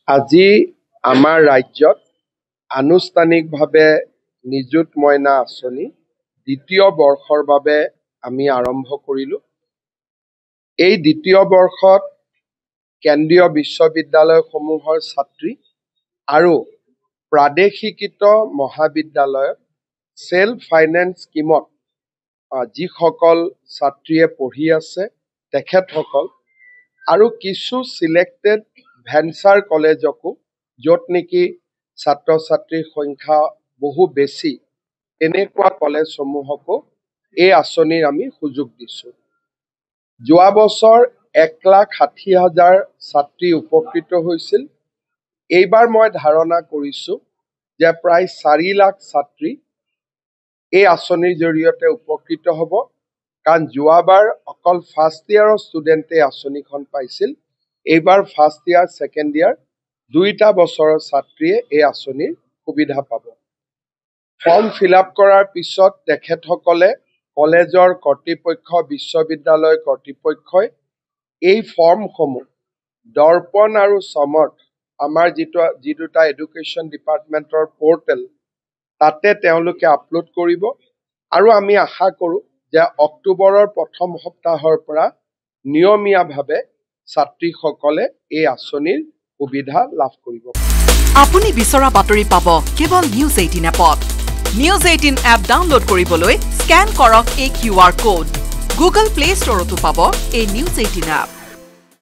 আজি আমাৰ ৰাজ্যত আনুষ্ঠানিকভাৱে নিযুত মইনা আঁচনি দ্বিতীয় বৰ্ষৰ বাবে আমি আৰম্ভ কৰিলোঁ। এই দ্বিতীয় বৰ্ষত কেন্দ্ৰীয় বিশ্ববিদ্যালয়সমূহৰ ছাত্ৰী আৰু প্ৰাদেশিকৃত মহাবিদ্যালয়ত সেল্ফ ফাইনেন্স স্কিমত যিসকল ছাত্ৰীয়ে পঢ়ি আছে তেখেতসকল আৰু কিছু সিলেক্টেড ভেঞ্চাৰ কলেজকো য'ত নেকি ছাত্ৰ ছাত্ৰীৰ সংখ্যা বহু বেছি এনেকুৱা কলেজসমূহকো এই আঁচনিৰ আমি সুযোগ দিছোঁ। যোৱা বছৰ 1,60,000 ছাত্ৰী উপকৃত হৈছিল। এইবাৰ মই ধাৰণা কৰিছোঁ যে প্ৰায় 4 লাখ ছাত্ৰী এই আঁচনিৰ জৰিয়তে উপকৃত হ'ব, কাৰণ যোৱাবাৰ অকল ফাৰ্ষ্ট ইয়াৰৰ ষ্টুডেণ্টে আঁচনিখন পাইছিল। এইবাৰ ফাৰ্ষ্ট ইয়াৰ ছেকেণ্ড ইয়াৰ দুইটা বছৰৰ ছাত্ৰীয়ে এই আঁচনিৰ সুবিধা পাব। ফৰ্ম ফিল আপ কৰাৰ পিছত তেখেতসকলে কলেজৰ কৰ্তৃপক্ষ বিশ্ববিদ্যালয় কৰ্তৃপক্ষই এই ফৰ্মসমূহ দৰ্পণ আৰু সমৰ্থ আমাৰ যি দুটা এডুকেশ্যন ডিপাৰ্টমেণ্টৰ পৰ্টেল তাতে তেওঁলোকে আপলোড কৰিব আৰু আমি আশা কৰোঁ যে অক্টোবৰৰ প্ৰথম সপ্তাহৰ পৰা নিয়মীয়াভাৱে ছাত্ৰীসকলে এই আঁচনিৰ সুবিধা লাভ কৰিব। আপুনি বিচৰা বাতৰি পাব কেৱল নিউজ 18 এপত। নিউজ 18 এপ ডাউনলোড কৰিবলৈ স্কেন কৰক এই QR কোড। গুগল প্লে ষ্টৰতো পাব এই নিউজ 18 এপ।